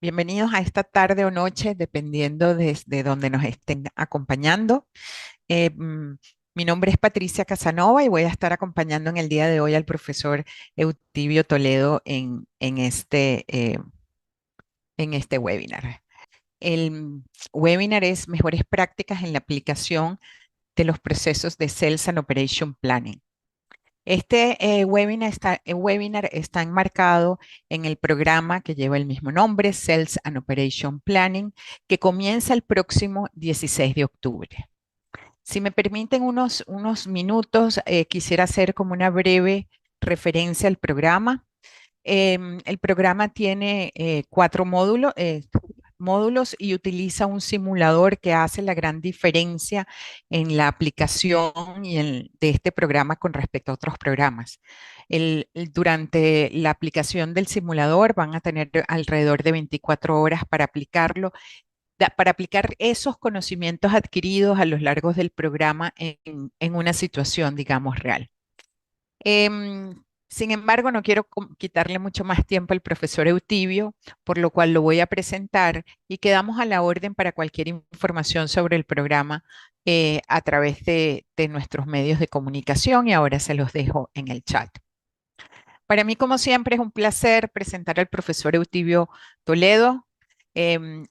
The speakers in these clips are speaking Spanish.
Bienvenidos a esta tarde o noche, dependiendo desde donde nos estén acompañando. Eh, mm, Mi nombre es Patricia Casanova y voy a estar acompañando en el día de hoy al profesor Eutibio Toledo en este webinar. El webinar es Mejores prácticas en la aplicación de los procesos de Sales and Operation Planning. Este webinar está enmarcado en el programa que lleva el mismo nombre, Sales and Operation Planning, que comienza el próximo 16 de octubre. Si me permiten unos minutos, quisiera hacer como una breve referencia al programa. El programa tiene cuatro módulos y utiliza un simulador que hace la gran diferencia en la aplicación de este programa con respecto a otros programas. Durante la aplicación del simulador van a tener alrededor de 24 horas para aplicarlo, para aplicar esos conocimientos adquiridos a lo largo del programa en una situación, digamos, real. Sin embargo, no quiero quitarle mucho más tiempo al profesor Eutibio, por lo cual lo voy a presentar y quedamos a la orden para cualquier información sobre el programa a través de nuestros medios de comunicación y ahora se los dejo en el chat. Para mí, como siempre, es un placer presentar al profesor Eutibio Toledo.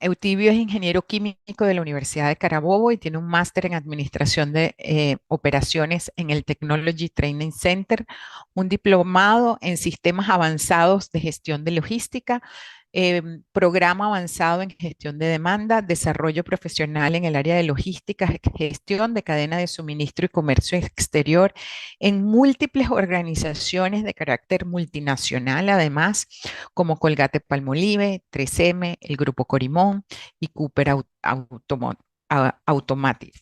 Eutibio es ingeniero químico de la Universidad de Carabobo y tiene un máster en Administración de Operaciones en el Technology Training Center, un diplomado en Sistemas Avanzados de Gestión de Logística, programa avanzado en gestión de demanda, desarrollo profesional en el área de logística, gestión de cadena de suministro y comercio exterior en múltiples organizaciones de carácter multinacional, además, como Colgate-Palmolive, 3M, el Grupo Corimón y Cooper Automotive.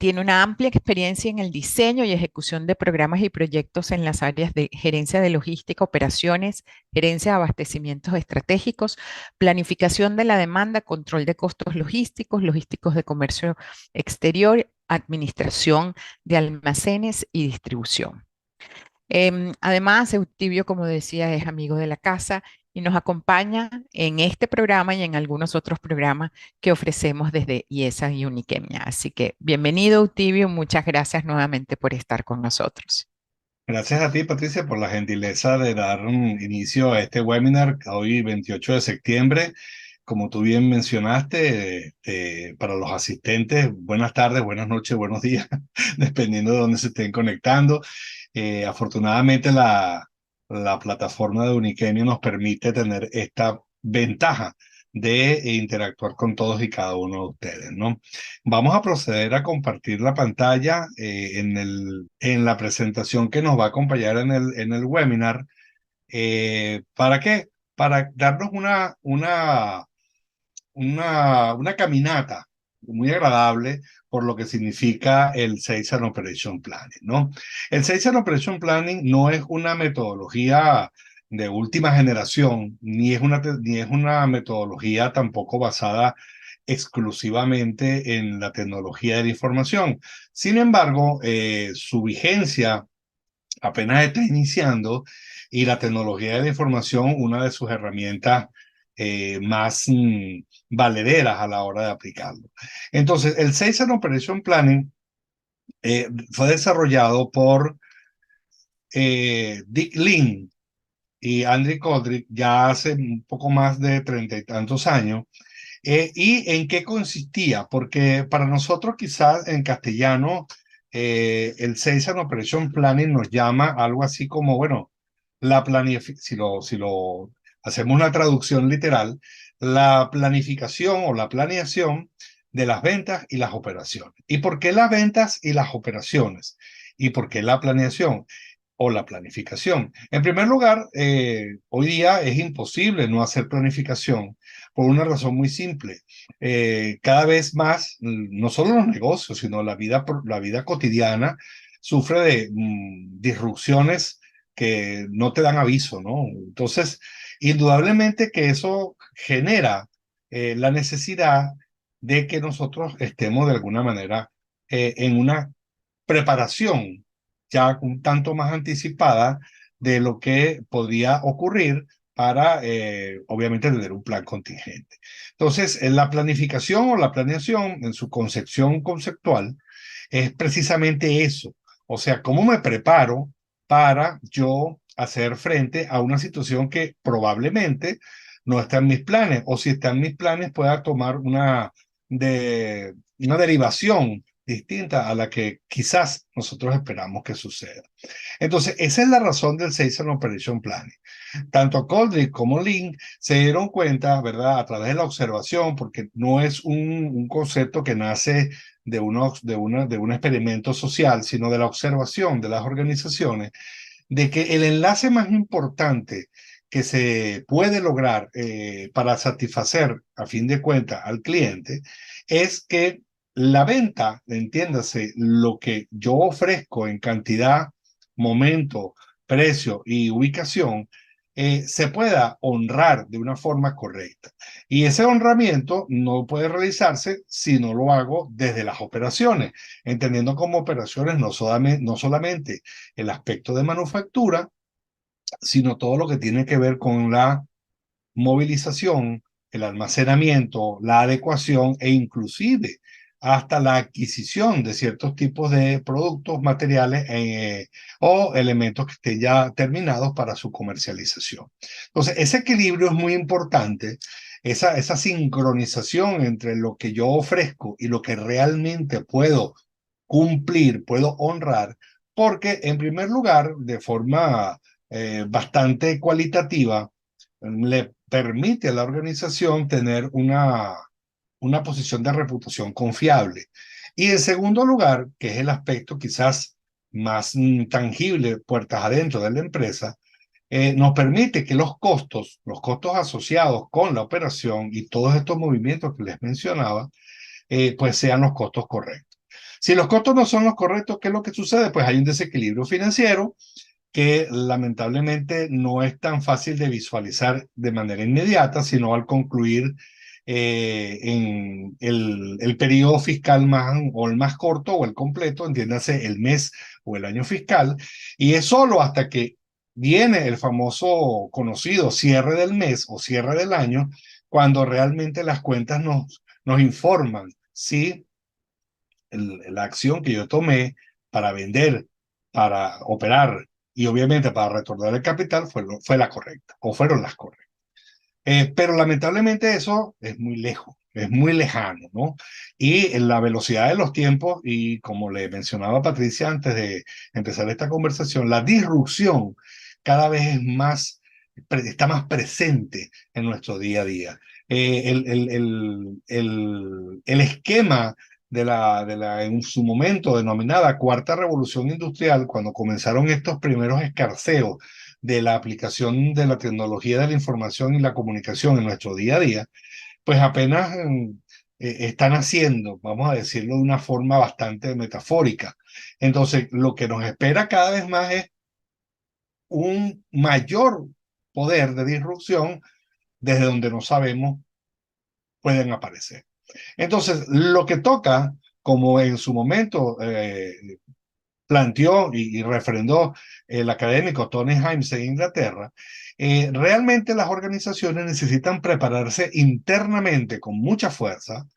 Tiene una amplia experiencia en el diseño y ejecución de programas y proyectos en las áreas de gerencia de logística, operaciones, gerencia de abastecimientos estratégicos, planificación de la demanda, control de costos logísticos de comercio exterior, administración de almacenes y distribución. Además, Eutibio, como decía, es amigo de la casa y nos acompaña en este programa y en algunos otros programas que ofrecemos desde IESA y Uniquemia. Así que bienvenido, Eutibio. Muchas gracias nuevamente por estar con nosotros. Gracias a ti, Patricia, por la gentileza de dar un inicio a este webinar hoy, 28 de septiembre. Como tú bien mencionaste, para los asistentes, buenas tardes, buenas noches, buenos días, dependiendo de dónde se estén conectando. Afortunadamente, la plataforma de Uniquenio nos permite tener esta ventaja de interactuar con todos y cada uno de ustedes, ¿no? Vamos a proceder a compartir la pantalla en la presentación que nos va a acompañar en el webinar. ¿Para qué? Para darnos una caminata muy agradable por lo que significa el Sales and Operation Planning, ¿no? El Sales and Operation Planning no es una metodología de última generación, ni es una metodología tampoco basada exclusivamente en la tecnología de la información. Sin embargo, su vigencia apenas está iniciando y la tecnología de la información, una de sus herramientas más valederas a la hora de aplicarlo. Entonces, el Sales and Operation Planning fue desarrollado por Dick Lin y Andrew Kodrick ya hace un poco más de 30 y tantos años. ¿Y en qué consistía? Porque para nosotros quizás en castellano el Sales and Operation Planning nos llama algo así como, bueno, si lo hacemos una traducción literal, la planificación o la planeación de las ventas y las operaciones. ¿Y por qué las ventas y las operaciones? ¿Y por qué la planeación o la planificación? En primer lugar, hoy día es imposible no hacer planificación por una razón muy simple. Cada vez más, no solo los negocios, sino la vida cotidiana sufre de disrupciones que no te dan aviso, ¿no? Entonces, indudablemente que eso genera la necesidad de que nosotros estemos de alguna manera en una preparación ya un tanto más anticipada de lo que podría ocurrir para, obviamente, tener un plan contingente. Entonces, en la planificación o la planeación, en su concepción conceptual, es precisamente eso. O sea, cómo me preparo para yo hacer frente a una situación que probablemente no está en mis planes, o si está en mis planes pueda tomar una derivación distinta a la que quizás nosotros esperamos que suceda. Entonces, esa es la razón del Sales and Operation Planning. Tanto Coldrick como Link se dieron cuenta, ¿verdad?, a través de la observación, porque no es un concepto que nace de un experimento social, sino de la observación de las organizaciones, de que el enlace más importante que se puede lograr para satisfacer, a fin de cuentas, al cliente, es que la venta, entiéndase, lo que yo ofrezco en cantidad, momento, precio y ubicación, se pueda honrar de una forma correcta. Y ese honramiento no puede realizarse si no lo hago desde las operaciones, entendiendo como operaciones no solamente el aspecto de manufactura, sino todo lo que tiene que ver con la movilización, el almacenamiento, la adecuación e inclusive hasta la adquisición de ciertos tipos de productos, materiales o elementos que estén ya terminados para su comercialización. Entonces, ese equilibrio es muy importante, esa sincronización entre lo que yo ofrezco y lo que realmente puedo cumplir, puedo honrar, porque en primer lugar, de forma bastante cualitativa, le permite a la organización tener una posición de reputación confiable. Y en segundo lugar, que es el aspecto quizás más tangible, puertas adentro de la empresa, nos permite que los costos asociados con la operación y todos estos movimientos que les mencionaba, pues sean los costos correctos. Si los costos no son los correctos, ¿qué es lo que sucede? Pues hay un desequilibrio financiero que lamentablemente no es tan fácil de visualizar de manera inmediata, sino al concluir en el periodo fiscal o el más corto o el completo, entiéndase el mes o el año fiscal, y es solo hasta que viene el famoso conocido cierre del mes o cierre del año, cuando realmente las cuentas nos informan si la acción que yo tomé para vender, para operar y obviamente para retornar el capital fue la correcta o fueron las correctas. Pero lamentablemente eso es muy lejos, es muy lejano, ¿no? Y en la velocidad de los tiempos, y como le mencionaba Patricia antes de empezar esta conversación, la disrupción cada vez es más, está más presente en nuestro día a día. El esquema en su momento denominada Cuarta Revolución Industrial, cuando comenzaron estos primeros escarceos de la aplicación de la tecnología de la información y la comunicación en nuestro día a día, pues apenas están haciendo, vamos a decirlo de una forma bastante metafórica. Entonces, lo que nos espera cada vez más es un mayor poder de disrupción desde donde no sabemos pueden aparecer. Entonces, lo que toca, como en su momento planteó y refrendó el académico Tony Himes en Inglaterra, realmente las organizaciones necesitan prepararse internamente con mucha fuerza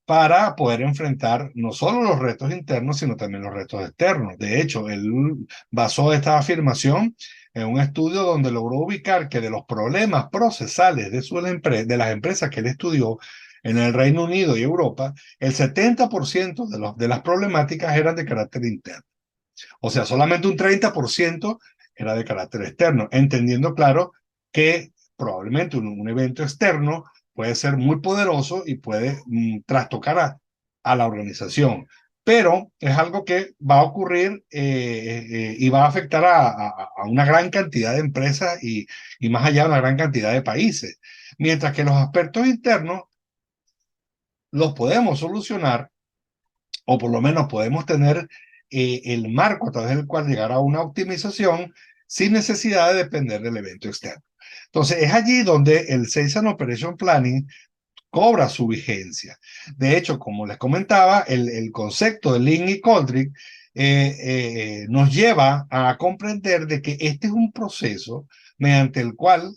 para poder enfrentar no solo los retos internos, sino también los retos externos. De hecho, él basó esta afirmación en un estudio donde logró ubicar que de los problemas procesales de las empresas que él estudió en el Reino Unido y Europa, el 70% de las problemáticas eran de carácter interno. O sea, solamente un 30% era de carácter externo, entendiendo claro que probablemente un evento externo puede ser muy poderoso y puede trastocar a la organización. Pero es algo que va a ocurrir y va a afectar a una gran cantidad de empresas y más allá de una gran cantidad de países. Mientras que los aspectos internos los podemos solucionar o por lo menos podemos tener el marco a través del cual llegar a una optimización sin necesidad de depender del evento externo. Entonces, es allí donde el Sales and Operation Planning cobra su vigencia. De hecho, como les comentaba, el concepto de Lean y Coldrick nos lleva a comprender de que este es un proceso mediante el cual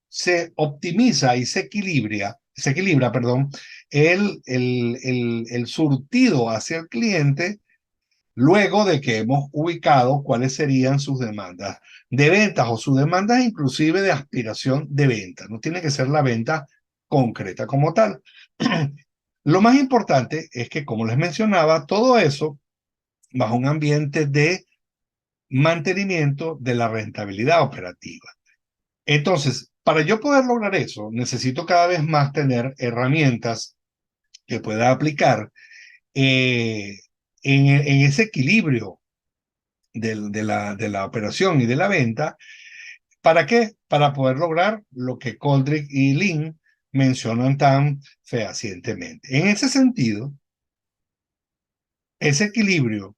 se optimiza y se equilibra, perdón, el surtido hacia el cliente luego de que hemos ubicado cuáles serían sus demandas de ventas o sus demandas inclusive de aspiración de venta. No tiene que ser la venta concreta como tal. Lo más importante es que, como les mencionaba, todo eso bajo un ambiente de mantenimiento de la rentabilidad operativa. Entonces, para yo poder lograr eso, necesito cada vez más tener herramientas que pueda aplicar eh, en ese equilibrio de la operación y de la venta. ¿Para qué? Para poder lograr lo que Coldrick y Lin mencionan tan fehacientemente. En ese sentido, ese equilibrio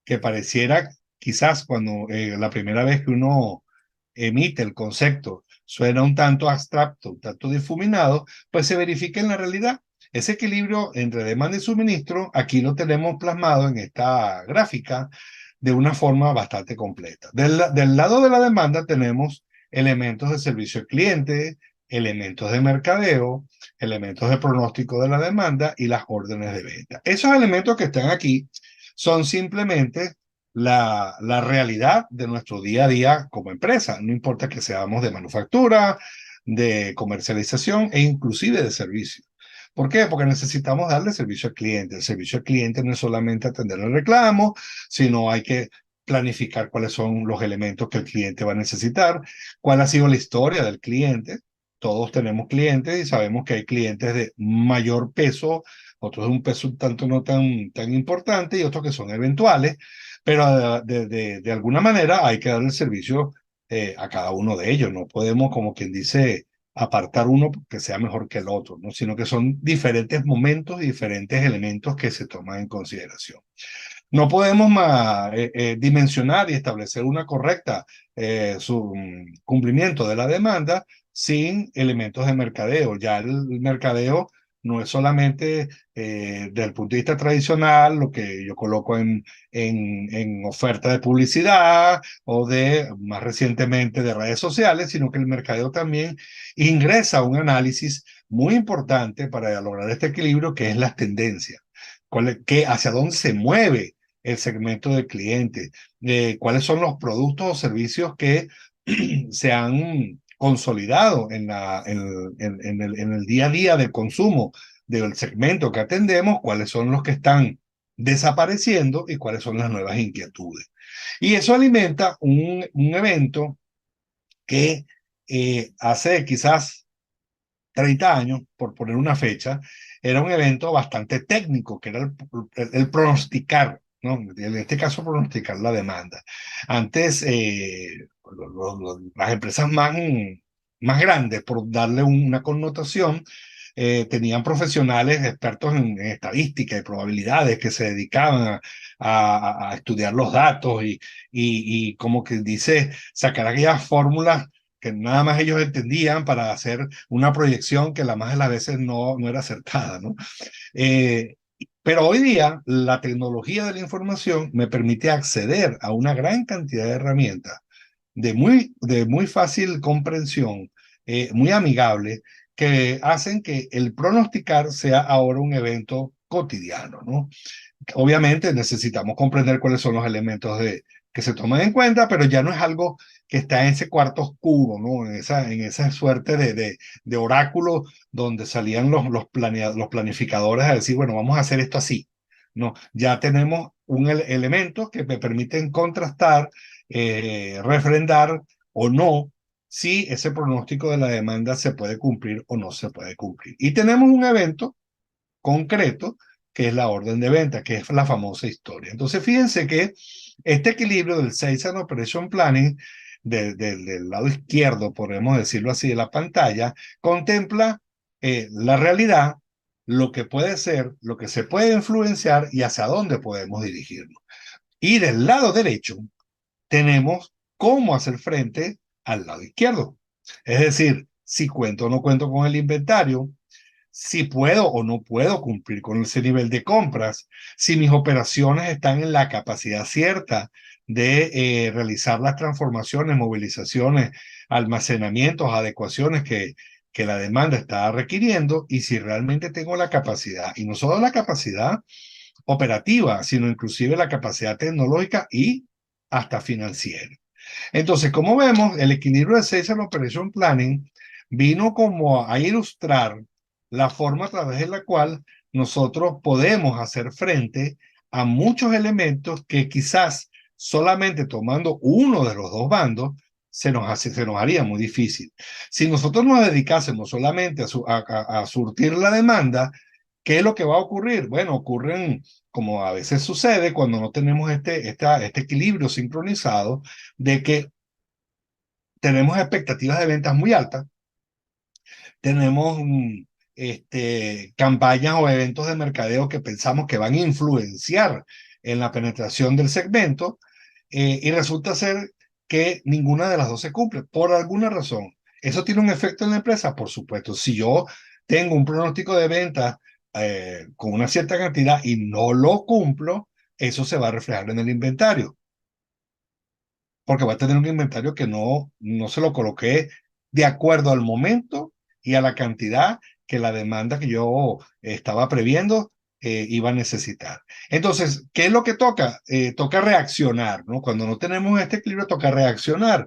que pareciera quizás cuando la primera vez que uno emite el concepto suena un tanto abstracto, un tanto difuminado, pues se verifica en la realidad. Ese equilibrio entre demanda y suministro, aquí lo tenemos plasmado en esta gráfica de una forma bastante completa. Del lado de la demanda tenemos elementos de servicio al cliente, elementos de mercadeo, elementos de pronóstico de la demanda y las órdenes de venta. Esos elementos que están aquí son simplemente la realidad de nuestro día a día como empresa. No importa que seamos de manufactura, de comercialización e inclusive de servicio. ¿Por qué? Porque necesitamos darle servicio al cliente. El servicio al cliente no es solamente atender el reclamo, sino hay que planificar cuáles son los elementos que el cliente va a necesitar, cuál ha sido la historia del cliente. Todos tenemos clientes y sabemos que hay clientes de mayor peso, otros de un peso un tanto no tan importante y otros que son eventuales, pero de alguna manera hay que dar el servicio a cada uno de ellos. No podemos, como quien dice, apartar uno que sea mejor que el otro, ¿no? Sino que son diferentes momentos y diferentes elementos que se toman en consideración. No podemos dimensionar y establecer una correcta cumplimiento de la demanda sin elementos de mercadeo. Ya el mercadeo no es solamente desde el punto de vista tradicional, lo que yo coloco en oferta de publicidad o de, más recientemente, de redes sociales, sino que el mercadeo también ingresa un análisis muy importante para lograr este equilibrio, que es las tendencias. Hacia dónde se mueve el segmento del cliente, cuáles son los productos o servicios que se han consolidado en el día a día de consumo del segmento que atendemos, cuáles son los que están desapareciendo y cuáles son las nuevas inquietudes. Y eso alimenta un evento que hace quizás 30 años, por poner una fecha, era un evento bastante técnico, que era el pronosticar, ¿no? En este caso, pronosticar la demanda. Antes, las empresas más grandes, por darle una connotación, tenían profesionales expertos en estadística y probabilidades que se dedicaban a estudiar los datos y como que dice, sacar aquellas fórmulas que nada más ellos entendían para hacer una proyección que la más de las veces no era acertada, ¿no? Eh, pero hoy día la tecnología de la información me permite acceder a una gran cantidad de herramientas de muy fácil comprensión, muy amigable, que hacen que el pronosticar sea ahora un evento cotidiano, ¿no? Obviamente necesitamos comprender cuáles son los elementos que se toman en cuenta, pero ya no es algo que está en ese cuarto oscuro, ¿no? En esa suerte de oráculo donde salían los planificadores a decir, bueno, vamos a hacer esto así. No, ya tenemos elementos que me permiten contrastar, refrendar o no si ese pronóstico de la demanda se puede cumplir o no se puede cumplir. Y tenemos un evento concreto, que es la orden de venta, que es la famosa historia. Entonces, fíjense que este equilibrio del Sales and Operation Planning, del lado izquierdo, podemos decirlo así, de la pantalla, contempla la realidad, lo que puede ser, lo que se puede influenciar y hacia dónde podemos dirigirnos. Y del lado derecho tenemos cómo hacer frente al lado izquierdo. Es decir, si cuento o no cuento con el inventario, si puedo o no puedo cumplir con ese nivel de compras, si mis operaciones están en la capacidad cierta de realizar las transformaciones, movilizaciones, almacenamientos, adecuaciones que la demanda está requiriendo y si realmente tengo la capacidad, y no solo la capacidad operativa, sino inclusive la capacidad tecnológica y hasta financiera. Entonces, como vemos, el equilibrio de Sales and Operation Planning vino como a ilustrar la forma a través de la cual nosotros podemos hacer frente a muchos elementos que quizás solamente tomando uno de los dos bandos se nos haría muy difícil. Si nosotros nos dedicásemos solamente a surtir la demanda, ¿qué es lo que va a ocurrir? Bueno, ocurren, como a veces sucede cuando no tenemos este equilibrio sincronizado, de que tenemos expectativas de ventas muy altas, tenemos campañas o eventos de mercadeo que pensamos que van a influenciar en la penetración del segmento y resulta ser que ninguna de las dos se cumple por alguna razón. ¿Eso tiene un efecto en la empresa? Por supuesto. Si yo tengo un pronóstico de ventas con una cierta cantidad y no lo cumplo, eso se va a reflejar en el inventario porque va a tener un inventario que no se lo coloqué de acuerdo al momento y a la cantidad que la demanda que yo estaba previendo iba a necesitar. Entonces, ¿qué es lo que toca? Toca reaccionar, ¿no? Cuando no tenemos este equilibrio, toca reaccionar.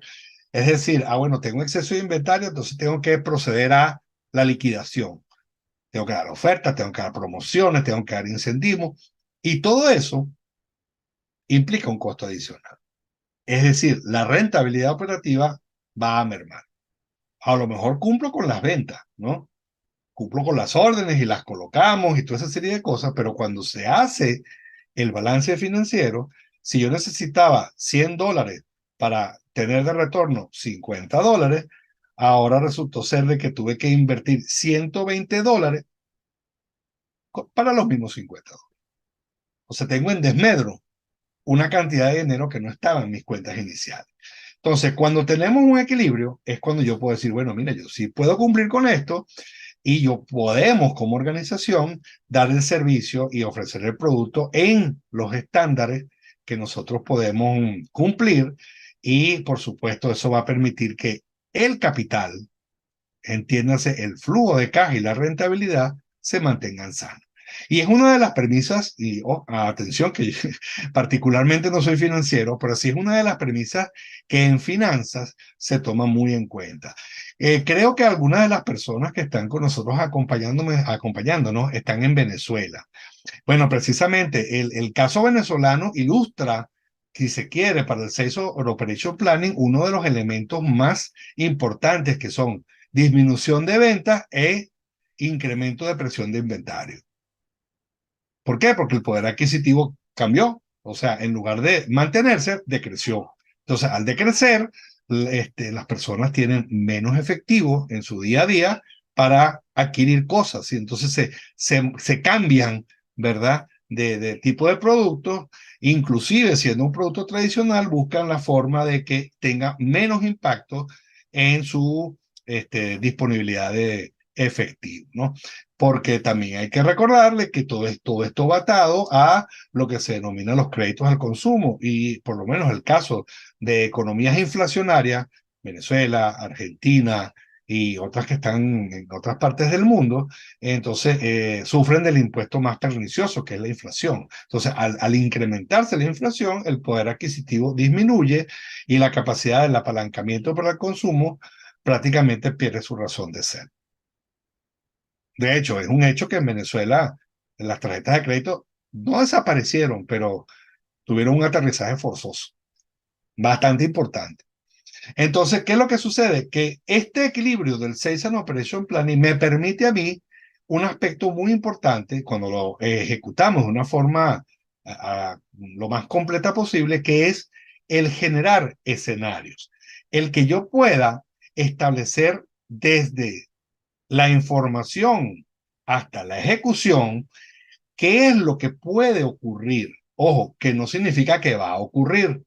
Es decir, bueno, tengo exceso de inventario, entonces tengo que proceder a la liquidación. Tengo que dar ofertas, tengo que dar promociones, tengo que dar incentivos, y todo eso implica un costo adicional. Es decir, la rentabilidad operativa va a mermar. A lo mejor cumplo con las ventas, ¿no? Cumplo con las órdenes y las colocamos y toda esa serie de cosas, pero cuando se hace el balance financiero, si yo necesitaba $100 para tener de retorno $50, ahora resultó ser de que tuve que invertir $120 para los mismos $50. O sea, tengo en desmedro una cantidad de dinero que no estaba en mis cuentas iniciales. Entonces, cuando tenemos un equilibrio, es cuando yo puedo decir, bueno, mira, yo sí puedo cumplir con esto y yo podemos como organización dar el servicio y ofrecer el producto en los estándares que nosotros podemos cumplir y, por supuesto, eso va a permitir que el capital, entiéndase, el flujo de caja y la rentabilidad se mantengan sanos. Y es una de las premisas, y atención que yo, particularmente no soy financiero, pero sí es una de las premisas que en finanzas se toma muy en cuenta. Creo que algunas de las personas que están con nosotros acompañándonos están en Venezuela. Bueno, precisamente el caso venezolano ilustra, si se quiere, para el Sales or Operation Planning, uno de los elementos más importantes que son disminución de ventas e incremento de presión de inventario. ¿Por qué? Porque el poder adquisitivo cambió. O sea, en lugar de mantenerse, decreció. Entonces, al decrecer, las personas tienen menos efectivo en su día a día para adquirir cosas. Y entonces se cambian, ¿verdad? De tipo de producto. Inclusive, siendo un producto tradicional, buscan la forma de que tenga menos impacto en su disponibilidad de efectivo, ¿no? Porque también hay que recordarle que todo esto va atado a lo que se denomina los créditos al consumo y por lo menos el caso de economías inflacionarias, Venezuela, Argentina y otras que están en otras partes del mundo, entonces sufren del impuesto más pernicioso, que es la inflación. Entonces, al incrementarse la inflación, el poder adquisitivo disminuye y la capacidad del apalancamiento para el consumo prácticamente pierde su razón de ser. De hecho, es un hecho que en Venezuela las tarjetas de crédito no desaparecieron, pero tuvieron un aterrizaje forzoso, bastante importante. Entonces, ¿qué es lo que sucede? Que este equilibrio del Sales and Operation Planning me permite a mí un aspecto muy importante cuando lo ejecutamos de una forma lo más completa posible, que es el generar escenarios. El que yo pueda establecer desde la información hasta la ejecución, ¿qué es lo que puede ocurrir? Ojo, que no significa que va a ocurrir,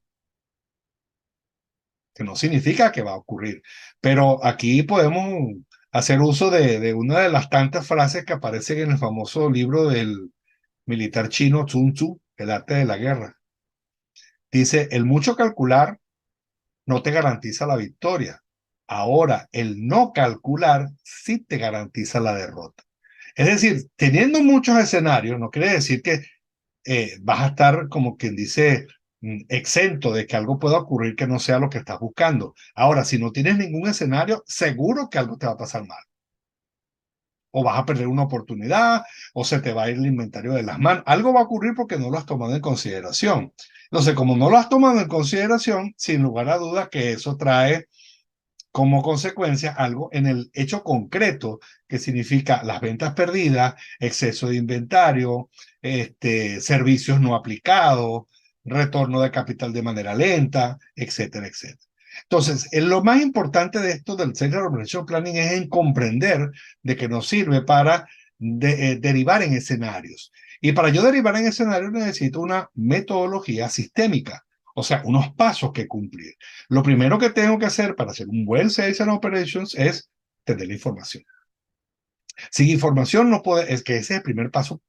que no significa que va a ocurrir, pero aquí podemos hacer uso de una de las tantas frases que aparecen en el famoso libro del militar chino Sun Tzu, El arte de la guerra. Dice, el mucho calcular no te garantiza la victoria. Ahora, el no calcular sí te garantiza la derrota. Es decir, teniendo muchos escenarios, no quiere decir que vas a estar, como quien dice, exento de que algo pueda ocurrir que no sea lo que estás buscando. Ahora, si no tienes ningún escenario, seguro que algo te va a pasar mal. O vas a perder una oportunidad, o se te va a ir el inventario de las manos. Algo va a ocurrir porque no lo has tomado en consideración. Entonces, como no lo has tomado en consideración, sin lugar a dudas que eso trae como consecuencia algo en el hecho concreto que significa las ventas perdidas, exceso de inventario, servicios no aplicados, retorno de capital de manera lenta, etcétera, etcétera. Entonces, lo más importante de esto del Sales Operation Planning es en comprender de que nos sirve para derivar en escenarios. Y para yo derivar en escenarios necesito una metodología sistémica, o sea, unos pasos que cumplir. Lo primero que tengo que hacer para hacer un buen Sales and Operations es tener la información. Sin información no puede, es que ese es el primer paso,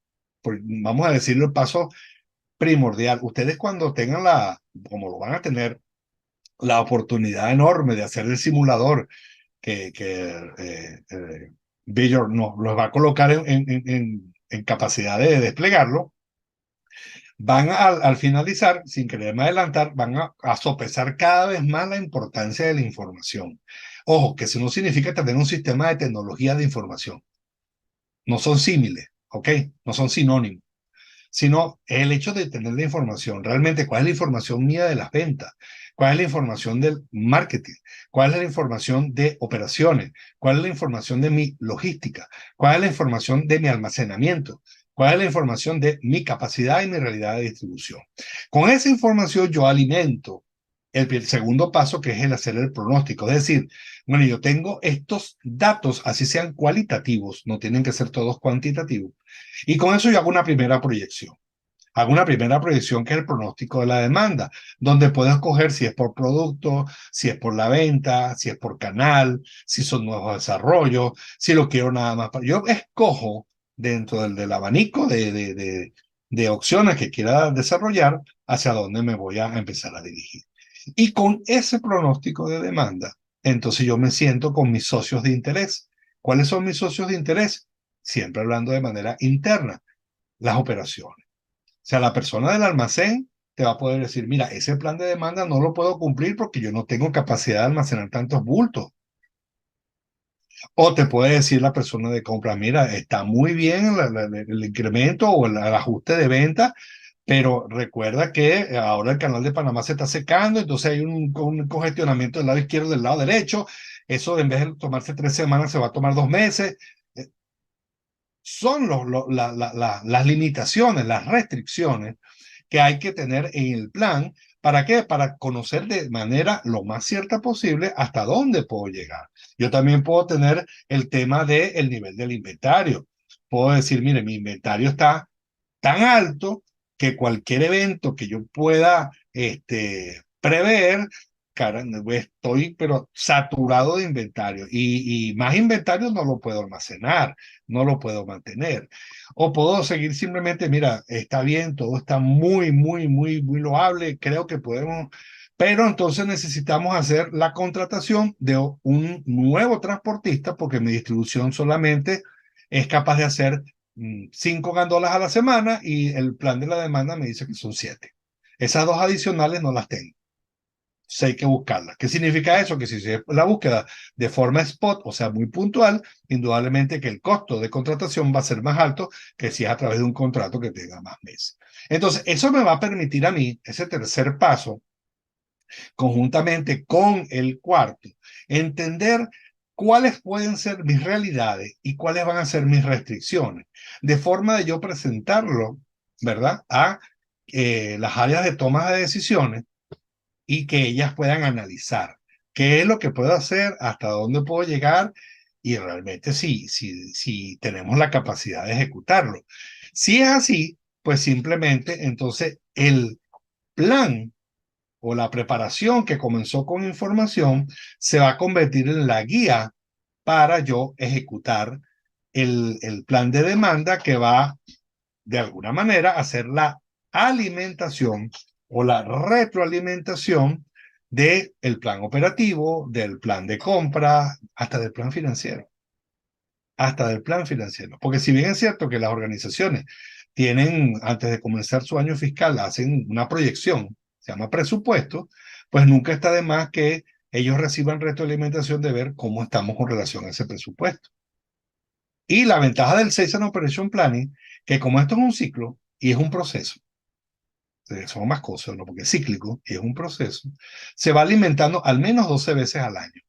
vamos a decirlo, el paso primordial. Ustedes cuando tengan como lo van a tener, la oportunidad enorme de hacer el simulador que Visual nos los va a colocar en capacidad de desplegarlo, van al finalizar, sin quererme adelantar, van a sopesar cada vez más la importancia de la información. Ojo, que eso no significa tener un sistema de tecnología de información. No son símiles, ¿ok? No son sinónimos, sino el hecho de tener la información. Realmente, ¿cuál es la información mía de las ventas? ¿Cuál es la información del marketing? ¿Cuál es la información de operaciones? ¿Cuál es la información de mi logística? ¿Cuál es la información de mi almacenamiento? ¿Cuál es la información de mi capacidad y mi realidad de distribución? Con esa información yo alimento el segundo paso, que es el hacer el pronóstico. Es decir, bueno, yo tengo estos datos, así sean cualitativos, no tienen que ser todos cuantitativos, y con eso yo hago una primera proyección. Hago una primera proyección que es el pronóstico de la demanda, donde puedo escoger si es por producto, si es por la venta, si es por canal, si son nuevos desarrollos, si lo quiero nada más. Yo escojo dentro del abanico de opciones que quiera desarrollar hacia dónde me voy a empezar a dirigir. Y con ese pronóstico de demanda, entonces yo me siento con mis socios de interés. ¿Cuáles son mis socios de interés? Siempre hablando de manera interna, las operaciones. O sea, la persona del almacén te va a poder decir, mira, ese plan de demanda no lo puedo cumplir porque yo no tengo capacidad de almacenar tantos bultos. O te puede decir la persona de compra, mira, está muy bien el incremento o el ajuste de venta, pero recuerda que ahora el canal de Panamá se está secando, entonces hay un congestionamiento del lado izquierdo y del lado derecho. Eso en vez de tomarse 3 semanas se va a tomar 2 meses. Son las limitaciones, las restricciones que hay que tener en el plan. ¿Para qué? Para conocer de manera lo más cierta posible hasta dónde puedo llegar. Yo también puedo tener el tema del nivel del inventario. Puedo decir, mire, mi inventario está tan alto que cualquier evento que yo pueda prever, cara, estoy pero saturado de inventario y más inventario no lo puedo almacenar, no lo puedo mantener. O puedo seguir simplemente, mira, está bien, todo está muy, muy, muy, muy loable, creo que podemos, pero entonces necesitamos hacer la contratación de un nuevo transportista porque mi distribución solamente es capaz de hacer 5 gandolas a la semana y el plan de la demanda me dice que son 7. Esas dos adicionales no las tengo. Entonces hay que buscarlas. ¿Qué significa eso? Que si se la búsqueda de forma spot, o sea, muy puntual, indudablemente que el costo de contratación va a ser más alto que si es a través de un contrato que tenga más meses. Entonces, eso me va a permitir a mí, ese tercer paso, conjuntamente con el cuarto, entender cuáles pueden ser mis realidades y cuáles van a ser mis restricciones, de forma de yo presentarlo, ¿verdad?, a las áreas de toma de decisiones y que ellas puedan analizar qué es lo que puedo hacer, hasta dónde puedo llegar y realmente si tenemos la capacidad de ejecutarlo. Si es así, pues simplemente entonces el plan o la preparación que comenzó con información se va a convertir en la guía para yo ejecutar el plan de demanda que va de alguna manera a hacer la alimentación o la retroalimentación del plan operativo, del plan de compra, hasta del plan financiero. Hasta del plan financiero. Porque si bien es cierto que las organizaciones tienen, antes de comenzar su año fiscal, hacen una proyección, se llama presupuesto, pues nunca está de más que ellos reciban retroalimentación de ver cómo estamos con relación a ese presupuesto. Y la ventaja del Sales and Operation Planning, que como esto es un ciclo y es un proceso, son más cosas, ¿no? Porque es cíclico y es un proceso, se va alimentando al menos 12 veces al año.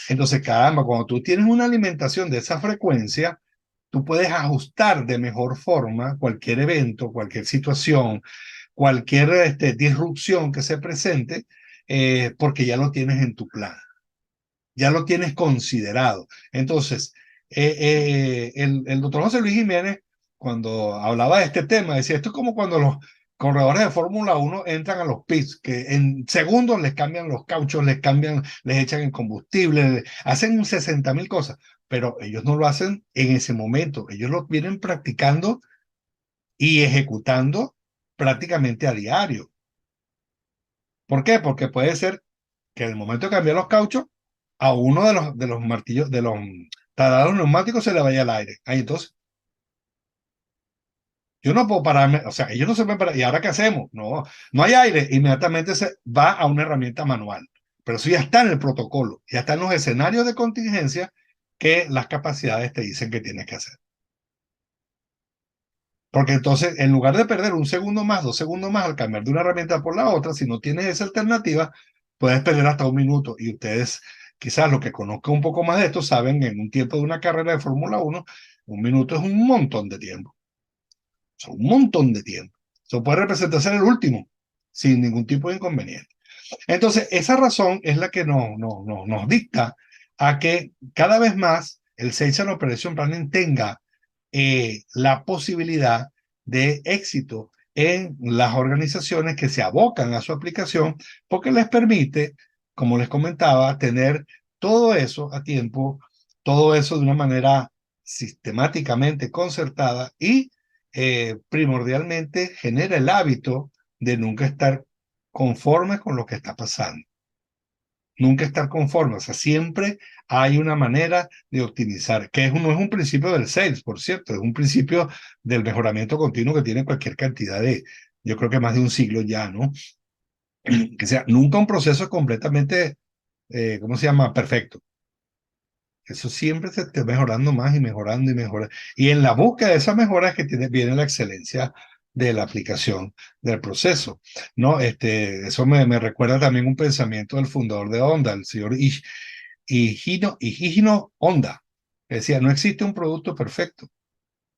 Entonces, caramba, cuando tú tienes una alimentación de esa frecuencia, tú puedes ajustar de mejor forma cualquier evento, cualquier situación, cualquier disrupción que se presente, porque ya lo tienes en tu plan, ya lo tienes considerado. Entonces, el doctor José Luis Jiménez, cuando hablaba de este tema, decía, esto es como cuando los corredores de Fórmula 1 entran a los pits, que en segundos les cambian los cauchos, les cambian, les echan el combustible, hacen 60.000 cosas, pero ellos no lo hacen en ese momento, ellos lo vienen practicando y ejecutando prácticamente a diario. ¿Por qué? Porque puede ser que en el momento de cambiar los cauchos, a uno de los martillos, de los taladros neumáticos se le vaya el aire. Ahí entonces, yo no puedo pararme, o sea, ellos no se pueden parar. ¿Y ahora qué hacemos? No, no hay aire. Inmediatamente se va a una herramienta manual. Pero eso ya está en el protocolo, ya está en los escenarios de contingencia que las capacidades te dicen que tienes que hacer. Porque entonces, en lugar de perder un segundo más, 2 segundos más al cambiar de una herramienta por la otra, si no tienes esa alternativa, puedes perder hasta 1 minuto. Y ustedes, quizás los que conozcan un poco más de esto, saben en un tiempo de una carrera de Fórmula 1, 1 minuto es un montón de tiempo. Es un montón de tiempo. Eso puede representar ser el último, sin ningún tipo de inconveniente. Entonces, esa razón es la que nos dicta a que cada vez más el Sales and Operation Planning tenga la posibilidad de éxito en las organizaciones que se abocan a su aplicación, porque les permite, como les comentaba, tener todo eso a tiempo, todo eso de una manera sistemáticamente concertada y primordialmente genera el hábito de nunca estar conforme con lo que está pasando. Nunca estar conforme, o sea, siempre hay una manera de optimizar, que no es un principio del sales, por cierto, es un principio del mejoramiento continuo que tiene cualquier cantidad yo creo que más de un siglo ya, ¿no? Que sea, nunca un proceso completamente, ¿cómo se llama? Perfecto. Eso siempre se está mejorando más y mejorando y mejorando. Y en la búsqueda de esas mejoras que viene la excelencia de la aplicación del proceso, ¿no? Eso me recuerda también un pensamiento del fundador de Honda, el señor Higino Honda, que decía, no existe un producto perfecto.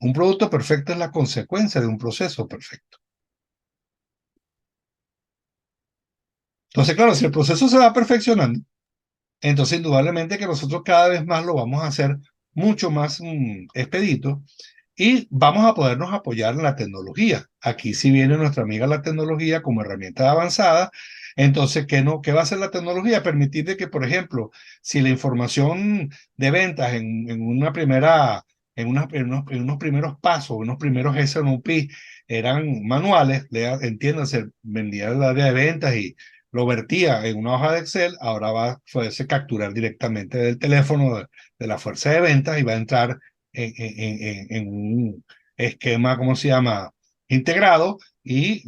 Un producto perfecto es la consecuencia de un proceso perfecto. Entonces, claro, si el proceso se va perfeccionando, entonces indudablemente que nosotros cada vez más lo vamos a hacer mucho más expedito y vamos a podernos apoyar en la tecnología. Aquí sí viene nuestra amiga la tecnología como herramienta avanzada. Entonces, ¿qué va a hacer la tecnología? Permitir de que, por ejemplo, si la información de ventas en una primera, en unos primeros pasos, unos primeros S&OP eran manuales, entiéndase, vendía el área de ventas y lo vertía en una hoja de Excel, ahora va a poderse capturar directamente del teléfono de la fuerza de ventas y va a entrar en un esquema, ¿cómo se llama? Integrado y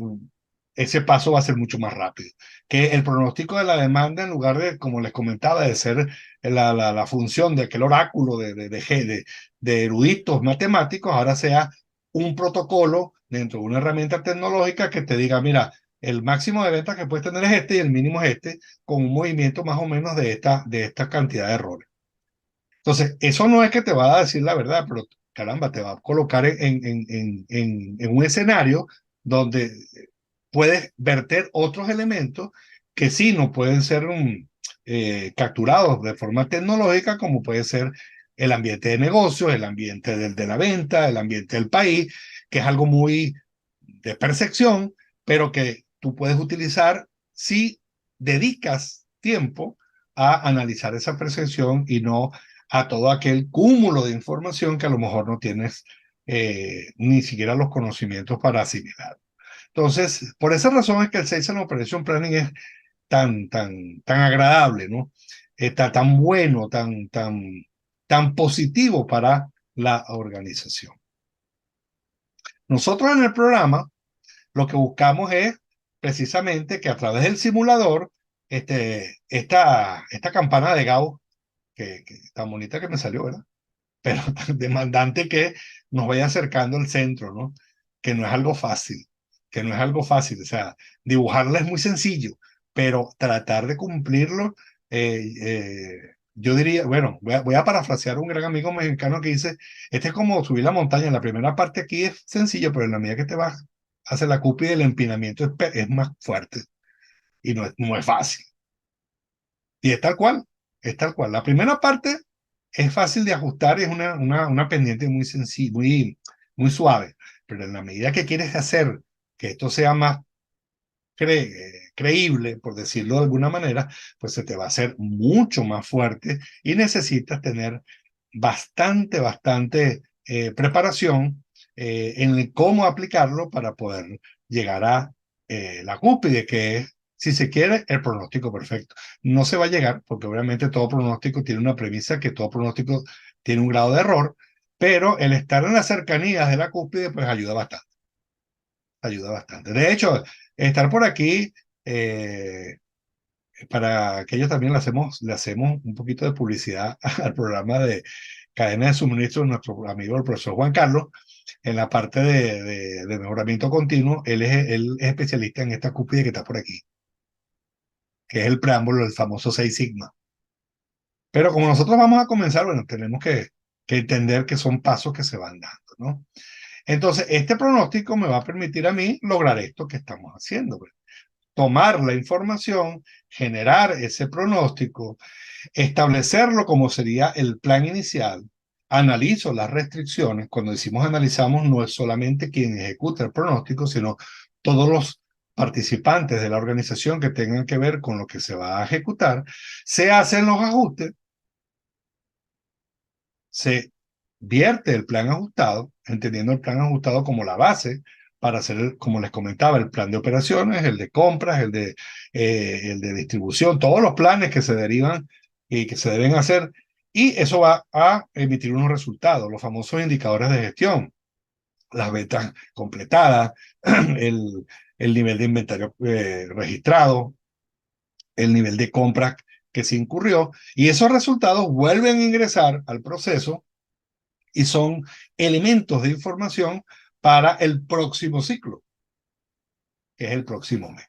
ese paso va a ser mucho más rápido. Que el pronóstico de la demanda, en lugar de, como les comentaba, de ser la función de aquel oráculo de eruditos matemáticos, ahora sea un protocolo dentro de una herramienta tecnológica que te diga, mira, el máximo de ventas que puedes tener es este y el mínimo es este, con un movimiento más o menos de esta cantidad de errores. Entonces, eso no es que te va a decir la verdad, pero caramba, te va a colocar en un escenario donde puedes verter otros elementos que sí no pueden ser capturados de forma tecnológica, como puede ser el ambiente de negocios, el ambiente de la venta, el ambiente del país, que es algo muy de percepción, pero que tú puedes utilizar si dedicas tiempo a analizar esa percepción y no a todo aquel cúmulo de información que a lo mejor no tienes ni siquiera los conocimientos para asimilar. Entonces, por esa razón es que el Sales and Operation Planning es tan agradable, ¿no? Está tan bueno, tan positivo para la organización. Nosotros en el programa lo que buscamos es precisamente que a través del simulador, esta campana de Gauss, que tan bonita que me salió, ¿verdad? Pero tan demandante, que nos vaya acercando al centro, ¿no? Que no es algo fácil, que no es algo fácil. O sea, dibujarla es muy sencillo, pero tratar de cumplirlo, yo diría, bueno, voy a parafrasear a un gran amigo mexicano que dice, este es como subir la montaña, la primera parte aquí es sencillo, pero en la medida que te vas hacia la cúspide, el empinamiento es más fuerte y no es fácil. Y es tal cual, es tal cual. La primera parte es fácil de ajustar, es una pendiente muy sencilla, muy suave, pero en la medida que quieres hacer que esto sea más creíble, por decirlo de alguna manera, pues se te va a hacer mucho más fuerte y necesitas tener bastante preparación en cómo aplicarlo para poder llegar a la cúspide, que es, si se quiere, el pronóstico perfecto. No se va a llegar, porque obviamente todo pronóstico tiene una premisa, que todo pronóstico tiene un grado de error, pero el estar en las cercanías de la cúspide, pues ayuda bastante. Ayuda bastante. De hecho, estar por aquí, para aquellos también le hacemos un poquito de publicidad al programa de cadena de suministro de nuestro amigo el profesor Juan Carlos, en la parte de mejoramiento continuo. Él es especialista en esta cúspide que está por aquí, que es el preámbulo del famoso 6 Sigma. Pero como nosotros vamos a comenzar, bueno, tenemos que entender que son pasos que se van dando, ¿no? Entonces, este pronóstico me va a permitir a mí lograr esto que estamos haciendo, pues. Tomar la información, generar ese pronóstico, establecerlo como sería el plan inicial, analizo las restricciones. Cuando decimos analizamos, no es solamente quien ejecuta el pronóstico, sino todos los participantes de la organización que tengan que ver con lo que se va a ejecutar. Se hacen los ajustes, se vierte el plan ajustado, entendiendo el plan ajustado como la base para hacer, como les comentaba, el plan de operaciones, el de compras, el de distribución, todos los planes que se derivan y que se deben hacer. Y eso va a emitir unos resultados, los famosos indicadores de gestión, las ventas completadas, el nivel de inventario registrado, el nivel de compras que se incurrió, y esos resultados vuelven a ingresar al proceso y son elementos de información para el próximo ciclo, que es el próximo mes.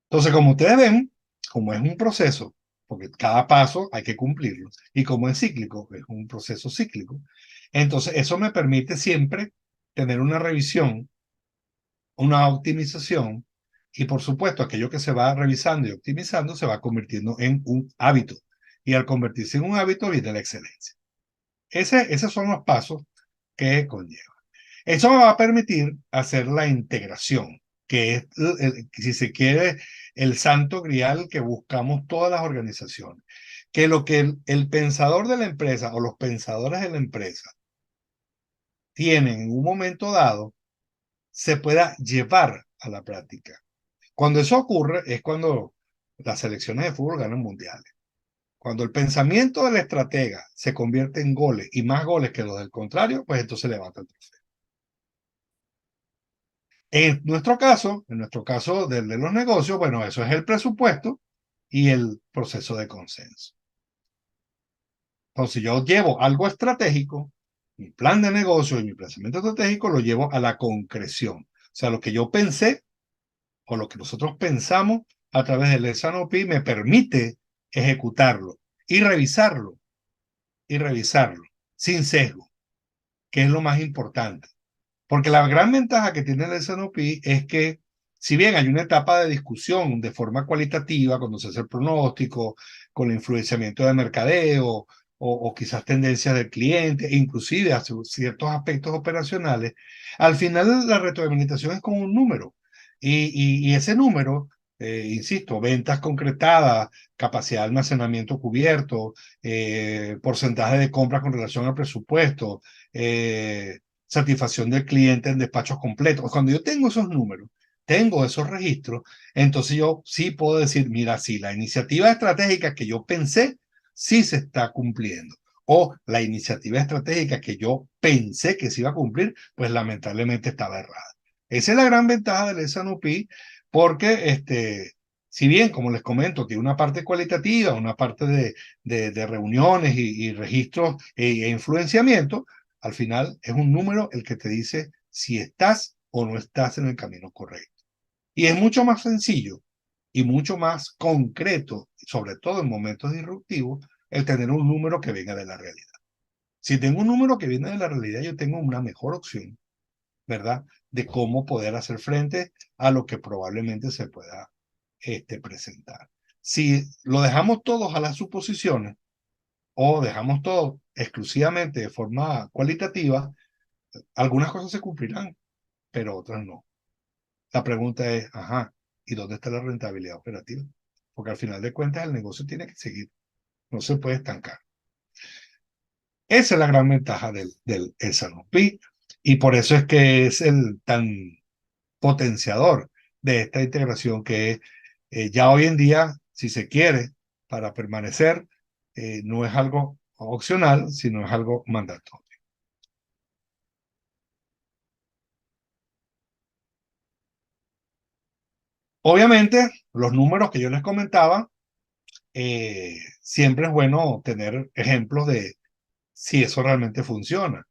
Entonces, como ustedes ven, como es un proceso, porque cada paso hay que cumplirlo, y como es cíclico, es un proceso cíclico, entonces eso me permite siempre tener una revisión, una optimización, y por supuesto aquello que se va revisando y optimizando se va convirtiendo en un hábito, y al convertirse en un hábito viene la excelencia. Esos son los pasos que conlleva. Eso me va a permitir hacer la integración, que es, si se quiere, el santo grial que buscamos todas las organizaciones. Que lo que el pensador de la empresa o los pensadores de la empresa tienen en un momento dado se pueda llevar a la práctica. Cuando eso ocurre es cuando las selecciones de fútbol ganan mundiales. Cuando el pensamiento del estratega se convierte en goles y más goles que los del contrario, pues entonces levanta el trofeo. En nuestro caso de los negocios, bueno, eso es el presupuesto y el proceso de consenso. Entonces yo llevo algo estratégico, mi plan de negocio y mi pensamiento estratégico lo llevo a la concreción. O sea, lo que yo pensé o lo que nosotros pensamos a través del S&OP me permite ejecutarlo y revisarlo, y revisarlo sin sesgo, que es lo más importante. Porque la gran ventaja que tiene el S&OP es que, si bien hay una etapa de discusión de forma cualitativa, cuando se hace el pronóstico, con el influenciamiento de mercadeo, o quizás tendencias del cliente, inclusive hacia ciertos aspectos operacionales, al final la retroalimentación es como un número. Y ese número insisto, ventas concretadas, capacidad de almacenamiento cubierto, porcentaje de compra con relación al presupuesto, satisfacción del cliente en despachos completos. Cuando yo tengo esos números, tengo esos registros, entonces yo sí puedo decir, mira, sí, la iniciativa estratégica que yo pensé, sí se está cumpliendo. O la iniciativa estratégica que yo pensé que se iba a cumplir, pues lamentablemente estaba errada. Esa es la gran ventaja del S&OP, porque si bien, como les comento, tiene una parte cualitativa, una parte de reuniones y registros e influenciamiento, al final es un número el que te dice si estás o no estás en el camino correcto. Y es mucho más sencillo y mucho más concreto, sobre todo en momentos disruptivos, el tener un número que venga de la realidad. Si tengo un número que viene de la realidad, yo tengo una mejor opción, ¿verdad? De cómo poder hacer frente a lo que probablemente se pueda presentar. Si lo dejamos todos a las suposiciones o dejamos todo exclusivamente de forma cualitativa, algunas cosas se cumplirán, pero otras no. La pregunta es, ajá, ¿y dónde está la rentabilidad operativa? Porque al final de cuentas el negocio tiene que seguir, no se puede estancar. Esa es la gran ventaja del S&OP y por eso es que es el tan potenciador de esta integración que ya hoy en día, si se quiere, para permanecer, no es algo opcional, sino es algo mandatorio. Obviamente, los números que yo les comentaba, siempre es bueno tener ejemplos de si eso realmente funciona.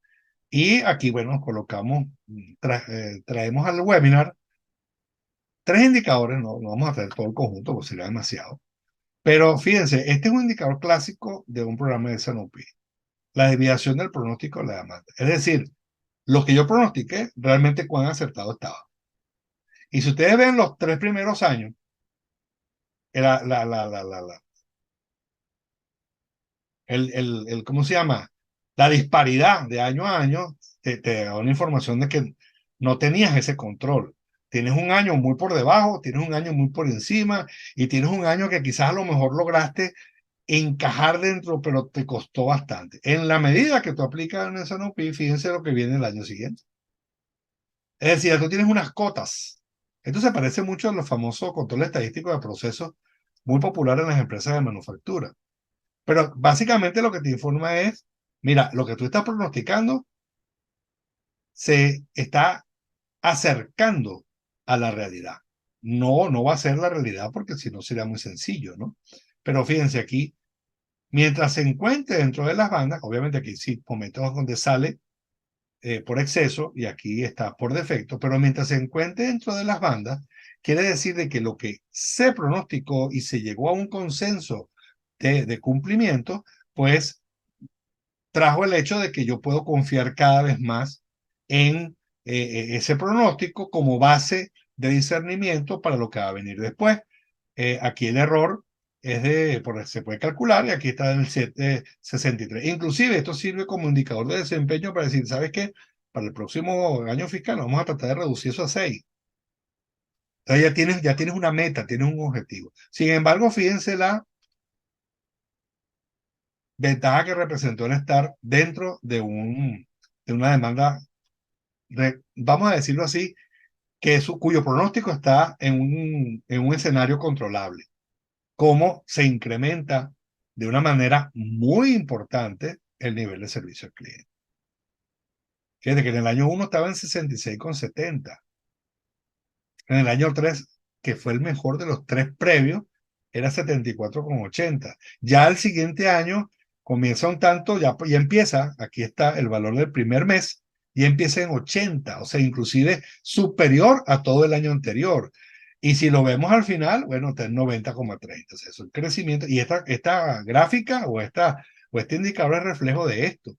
Y aquí, bueno, colocamos, traemos al webinar tres indicadores, no vamos a traer todo el conjunto, porque sería demasiado. Pero fíjense, este es un indicador clásico de un programa de S&OP, la desviación del pronóstico de la demanda. Es decir, lo que yo pronostiqué, realmente cuán acertado estaba. Y si ustedes ven los tres primeros años, la, la, la, la, la, la, ¿cómo se llama? La disparidad de año a año te da una información de que no tenías ese control. Tienes un año muy por debajo, tienes un año muy por encima y tienes un año que quizás a lo mejor lograste encajar dentro, pero te costó bastante. En la medida que tú aplicas en esa NOPI, fíjense lo que viene el año siguiente. Es decir, tú tienes unas cotas. Esto se parece mucho a los famosos controles estadísticos de procesos muy populares en las empresas de manufactura. Pero básicamente lo que te informa es, mira, lo que tú estás pronosticando se está acercando a la realidad. No va a ser la realidad porque si no sería muy sencillo, ¿no? Pero fíjense aquí, mientras se encuentre dentro de las bandas, obviamente aquí sí, momentos donde sale por exceso y aquí está por defecto, pero mientras se encuentre dentro de las bandas, quiere decir de que lo que se pronosticó y se llegó a un consenso de cumplimiento, pues trajo el hecho de que yo puedo confiar cada vez más en ese pronóstico como base de discernimiento para lo que va a venir después. Aquí el error es se puede calcular y aquí está en el 763. Inclusive esto sirve como indicador de desempeño para decir, ¿sabes qué? Para el próximo año fiscal vamos a tratar de reducir eso a 6. Entonces ya tienes una meta, tienes un objetivo. Sin embargo, fíjense la ventaja que representó el estar dentro de una demanda, vamos a decirlo así, cuyo pronóstico está en un escenario controlable. Cómo se incrementa de una manera muy importante el nivel de servicio al cliente. Fíjate que en el año 1 estaba en 66,70. En el año 3, que fue el mejor de los tres previos, era 74,80. Ya el siguiente año comienza un tanto, ya empieza, aquí está el valor del primer mes, y empieza en 80, o sea, inclusive superior a todo el año anterior. Y si lo vemos al final, bueno, está en 90,30. O sea, es un crecimiento. Y esta gráfica o este indicador es reflejo de esto.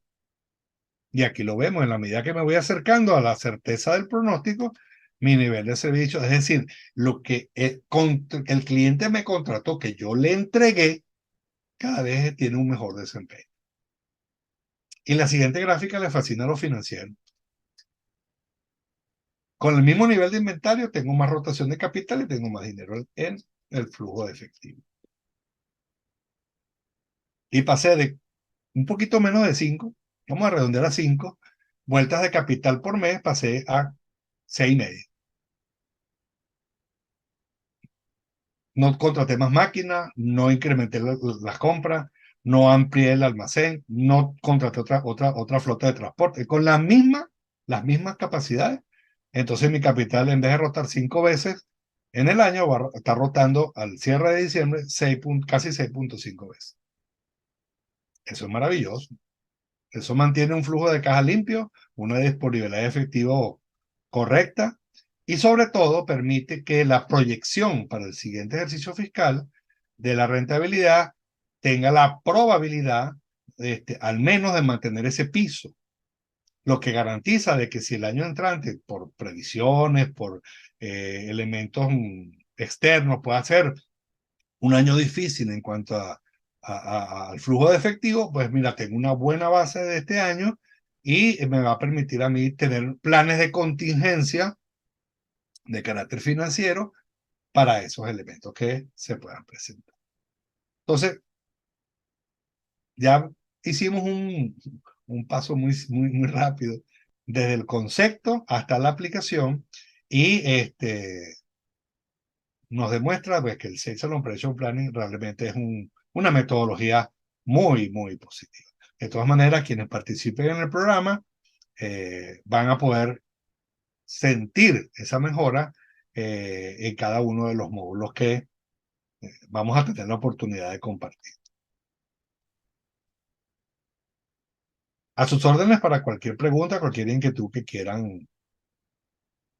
Y aquí lo vemos, en la medida que me voy acercando a la certeza del pronóstico, mi nivel de servicio, es decir, lo que el cliente me contrató, que yo le entregué, cada vez tiene un mejor desempeño. Y la siguiente gráfica le fascina a los financieros. Con el mismo nivel de inventario tengo más rotación de capital y tengo más dinero en el flujo de efectivo. Y pasé de un poquito menos de 5, vamos a redondear a 5 vueltas de capital por mes, pasé a 6,5. No contraté más máquinas, no incrementé las compras, no amplié el almacén, no contraté otra flota de transporte. Con las mismas capacidades, entonces mi capital, en vez de rotar 5 veces en el año, va a estar rotando al cierre de diciembre casi 6,5 veces. Eso es maravilloso. Eso mantiene un flujo de caja limpio, una disponibilidad de efectivo correcta y sobre todo permite que la proyección para el siguiente ejercicio fiscal de la rentabilidad tenga la probabilidad, al menos, de mantener ese piso, lo que garantiza de que si el año entrante, por previsiones, por elementos externos, puede ser un año difícil en cuanto al flujo de efectivo, pues mira, tengo una buena base de este año y me va a permitir a mí tener planes de contingencia de carácter financiero para esos elementos que se puedan presentar. Entonces, ya hicimos un paso muy rápido desde el concepto hasta la aplicación y nos demuestra, pues, que el Sales and Operation Planning realmente es una metodología muy positiva. De todas maneras, quienes participen en el programa van a poder sentir esa mejora en cada uno de los módulos que vamos a tener la oportunidad de compartir. A sus órdenes para cualquier pregunta, cualquier inquietud que quieran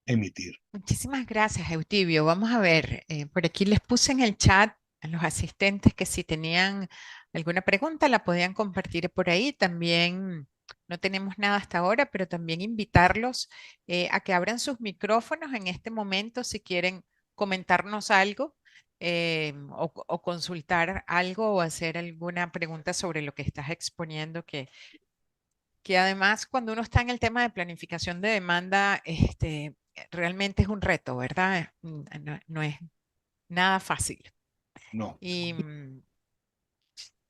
emitir. Muchísimas gracias, Eutibio. Vamos a ver, por aquí les puse en el chat a los asistentes que si tenían alguna pregunta la podían compartir por ahí. También no tenemos nada hasta ahora, pero también invitarlos a que abran sus micrófonos en este momento si quieren comentarnos algo o consultar algo o hacer alguna pregunta sobre lo que estás exponiendo, que además cuando uno está en el tema de planificación de demanda, realmente es un reto, ¿verdad? No es nada fácil. No. Y,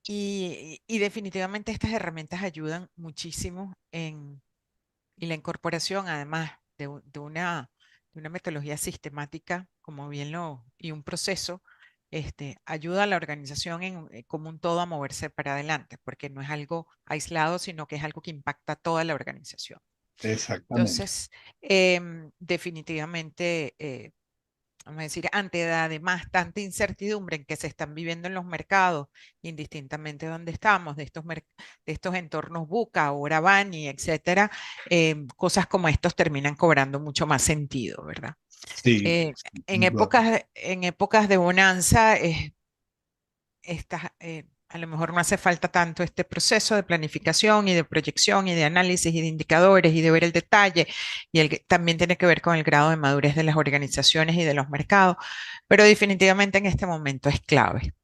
y definitivamente estas herramientas ayudan muchísimo y la incorporación, además de una metodología sistemática, como bien y un proceso, ayuda a la organización como un todo a moverse para adelante, porque no es algo aislado, sino que es algo que impacta a toda la organización. Exactamente. Entonces, definitivamente, vamos a decir, ante además tanta incertidumbre en que se están viviendo en los mercados, indistintamente de dónde estamos, de estos entornos VUCA o Bani, etcétera, cosas como estos terminan cobrando mucho más sentido, ¿verdad? Sí. En épocas de bonanza, a lo mejor no hace falta tanto este proceso de planificación y de proyección y de análisis y de indicadores y de ver el detalle. También tiene que ver con el grado de madurez de las organizaciones y de los mercados, pero definitivamente en este momento es clave.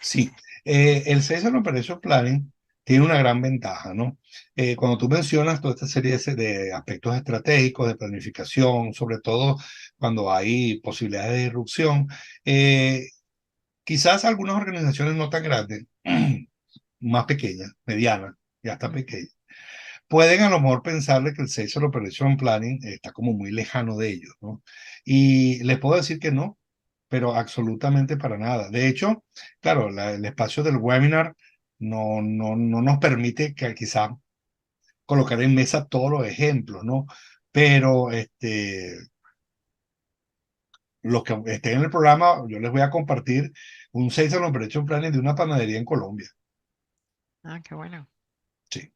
Sí, el Sales and Operation Planning tiene una gran ventaja, ¿no? Cuando tú mencionas toda esta serie de aspectos estratégicos, de planificación, sobre todo cuando hay posibilidades de disrupción, quizás algunas organizaciones no tan grandes, más pequeñas, medianas y hasta Mm. pequeñas, pueden a lo mejor pensarle que el Sales and Operation Planning está como muy lejano de ellos, ¿no? Y les puedo decir que no, pero absolutamente para nada. De hecho, claro, el espacio del webinar no nos permite que quizá colocar en mesa todos los ejemplos, ¿no? Pero los que estén en el programa, yo les voy a compartir un Sales and Operation Planning de una panadería en Colombia. Ah, qué bueno. Sí.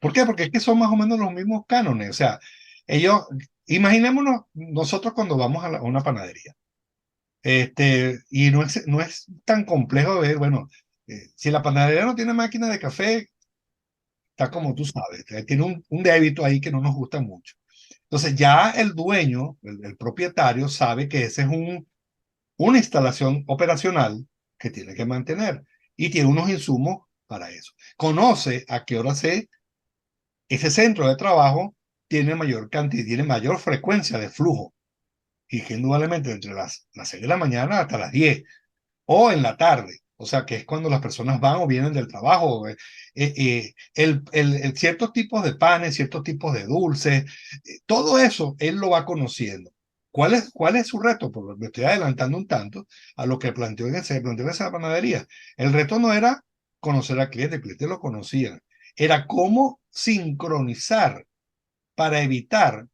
¿Por qué? Porque es que son más o menos los mismos cánones. O sea, ellos, imaginémonos nosotros cuando vamos a una panadería. Y no es tan complejo ver, bueno, si la panadería no tiene máquina de café, está como tú Ujú. sabes, tiene un débito ahí que no nos gusta mucho. Entonces ya el dueño, el propietario, sabe que ese es una instalación operacional que tiene que mantener y tiene unos insumos para eso. Conoce a qué hora ese centro de trabajo tiene mayor cantidad, tiene mayor frecuencia de flujo. Y que indudablemente entre las 6 de la mañana hasta las 10 o en la tarde, o sea, que es cuando las personas van o vienen del trabajo. Ciertos tipos de panes, ciertos tipos de dulces, todo eso él lo va conociendo. Cuál es su reto? Porque me estoy adelantando un tanto a lo que planteó en esa panadería. El reto no era conocer al cliente, el cliente lo conocía. Era cómo sincronizar para evitar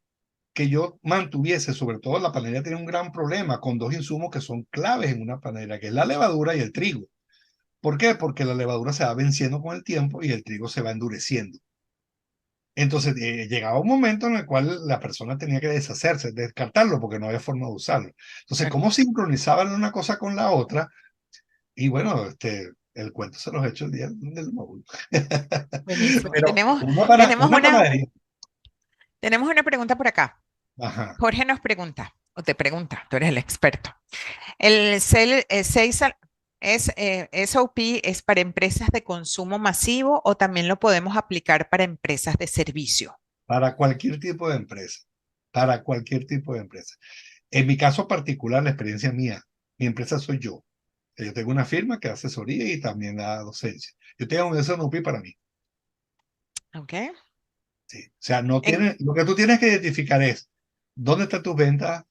que yo mantuviese, sobre todo la panadería tiene un gran problema con dos insumos que son claves en una panadería, que es la levadura y el trigo. ¿Por qué? Porque la levadura se va venciendo con el tiempo y el trigo se va endureciendo. Entonces llegaba un momento en el cual la persona tenía que deshacerse, descartarlo, porque no había forma de usarlo. Entonces, Claro. ¿cómo sincronizaban una cosa con la otra? Y bueno, el cuento se los he hecho el día del móvil. Buenísimo. Pero Tenemos una panadería. tenemos una pregunta por acá. Ajá. Jorge nos pregunta, o te pregunta, tú eres el experto. ¿El Seiza SOP es para empresas de consumo masivo o también lo podemos aplicar para empresas de servicio? Para cualquier tipo de empresa. Para cualquier tipo de empresa. En mi caso particular, la experiencia mía, mi empresa soy yo. Yo tengo una firma que da asesoría y también da docencia. Yo tengo un SNUPI para mí. ¿Ok? Sí. O sea, no En- tiene, lo que tú tienes que identificar es dónde están tus ventas,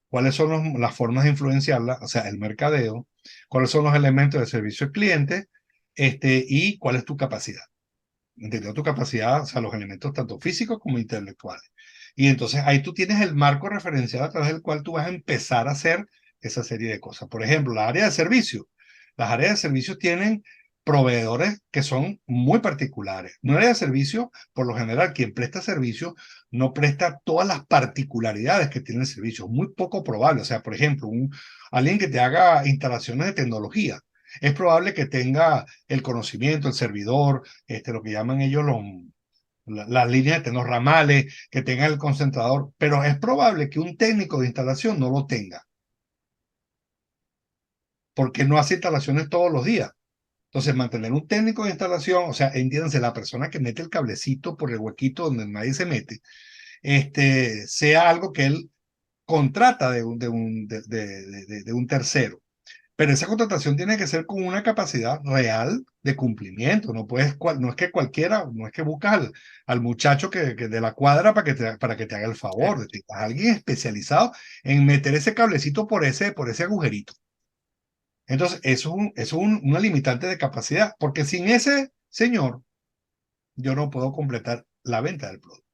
cuáles son las formas de influenciarla, o sea, el mercadeo, cuáles son los elementos de servicio al cliente, y cuál es tu capacidad. Entendiendo tu capacidad, o sea, los elementos tanto físicos como intelectuales. Y entonces ahí tú tienes el marco referencial a través del cual tú vas a empezar a hacer esa serie de cosas. Por ejemplo, la área de servicio. Las áreas de servicio tienen proveedores que son muy particulares. Un área de servicio, por lo general, quien presta servicio no presta todas las particularidades que tiene el servicio. Es muy poco probable. O sea, por ejemplo, alguien que te haga instalaciones de tecnología, es probable que tenga el conocimiento, el servidor, lo que llaman ellos las líneas de los ramales, que tenga el concentrador, pero es probable que un técnico de instalación no lo tenga, porque no hace instalaciones todos los días. Entonces, mantener un técnico de instalación, o sea, entiéndanse, la persona que mete el cablecito por el huequito donde nadie se mete, sea algo que él contrata de un tercero. Pero esa contratación tiene que ser con una capacidad real de cumplimiento. No es que cualquiera, no es que buscas al muchacho que de la cuadra para que te haga el favor. claro. Necesitas a alguien especializado en meter ese cablecito por ese agujerito. Entonces, eso es una limitante de capacidad, porque sin ese señor, yo no puedo completar la venta del producto.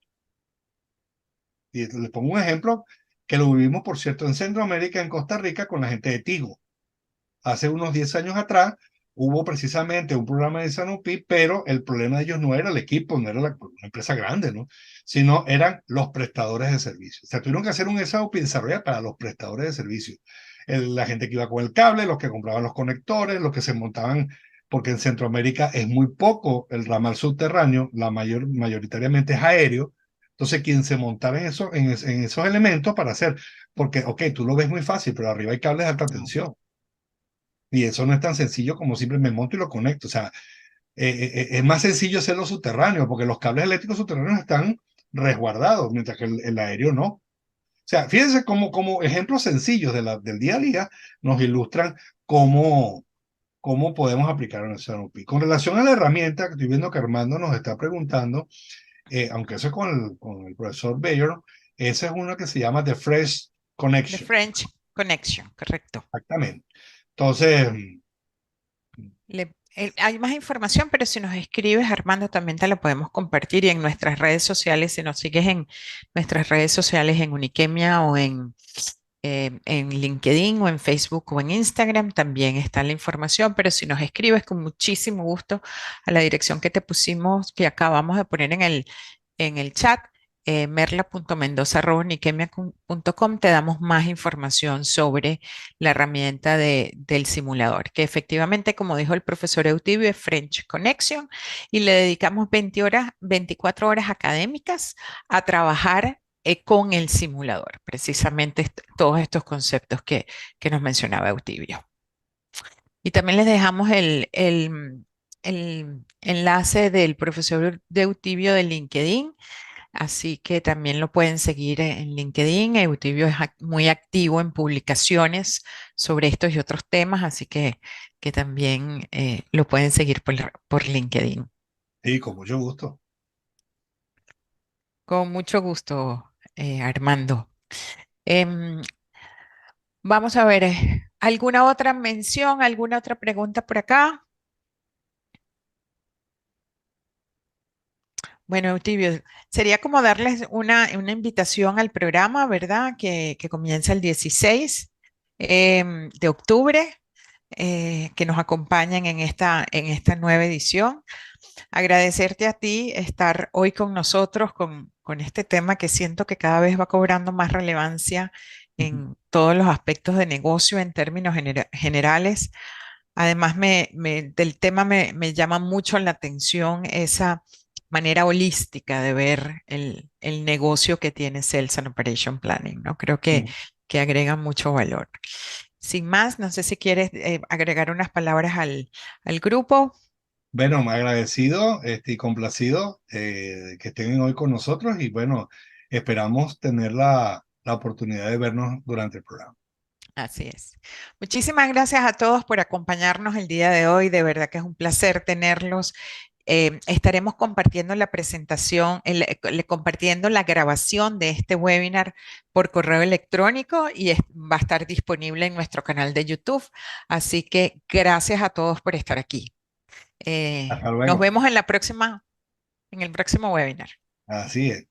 Y les pongo un ejemplo que lo vivimos, por cierto, en Centroamérica, en Costa Rica, con la gente de Tigo. Hace unos 10 años atrás hubo precisamente un programa de Sanofi, pero el problema de ellos no era el equipo, no era una empresa grande, ¿no? Sino eran los prestadores de servicios. O sea, tuvieron que hacer un SAOP desarrollar para los prestadores de servicios. La gente que iba con el cable, los que compraban los conectores, los que se montaban, porque en Centroamérica es muy poco el ramal subterráneo, mayoritariamente es aéreo. Entonces, quien se montara en esos elementos para hacer, porque, ok, tú lo ves muy fácil, pero arriba hay cables de alta No. tensión. Y eso no es tan sencillo como simplemente me monto y lo conecto. O sea, es más sencillo hacerlo subterráneo, porque los cables eléctricos subterráneos están resguardados, mientras que el aéreo no. O sea, fíjense como ejemplos sencillos del día a día nos ilustran cómo, cómo podemos aplicar en el CNOP. Con relación a la herramienta que estoy viendo que Armando nos está preguntando, aunque eso es con el profesor Bayer, esa es una que se llama The Fresh The Connection. French Connection, correcto. Exactamente. Entonces, Hay más información, pero si nos escribes, Armando, también te la podemos compartir y en nuestras redes sociales, si nos sigues en nuestras redes sociales en Uniquemia o en LinkedIn o en Facebook o en Instagram, también está la información, pero si nos escribes con muchísimo gusto a la dirección que te pusimos, que acabamos de poner en el chat, merla.mendoza.uniquemia.com, te damos más información sobre la herramienta del simulador, que efectivamente, como dijo el profesor Eutibio, es French Connection y le dedicamos 20 horas, 24 horas académicas a trabajar con el simulador, precisamente todos estos conceptos que nos mencionaba Eutibio. Y también les dejamos el enlace del profesor Eutibio de LinkedIn Así que también lo pueden seguir en LinkedIn. Eutibio es muy activo en publicaciones sobre estos y otros temas, así que también lo pueden seguir por LinkedIn. Sí, con mucho gusto. Con mucho gusto, Armando. Em, Vamos a ver, ¿alguna otra mención, alguna otra pregunta por acá? Bueno, Eutibio, sería como darles una invitación al programa, ¿verdad? Que comienza el 16 de octubre, que nos acompañen en esta nueva edición. Agradecerte a ti estar hoy con nosotros con este tema que siento que cada vez va cobrando más relevancia en todos los aspectos de negocio en términos generales. Además, del tema me llama mucho la atención esa manera holística de ver el negocio que tiene Sales and Operation Planning, ¿no? Creo Mm. que agrega mucho valor. Sin más, no sé si quieres agregar unas palabras al grupo. Bueno, me agradecido y complacido que estén hoy con nosotros y bueno, esperamos tener la oportunidad de vernos durante el programa. Así es. Muchísimas gracias a todos por acompañarnos el día de hoy. De verdad que es un placer tenerlos. Estaremos compartiendo la presentación, compartiendo la grabación de este webinar por correo electrónico y va a estar disponible en nuestro canal de YouTube. Así que gracias a todos por estar aquí. Hasta Nos luego. vemos en el próximo webinar. Así es.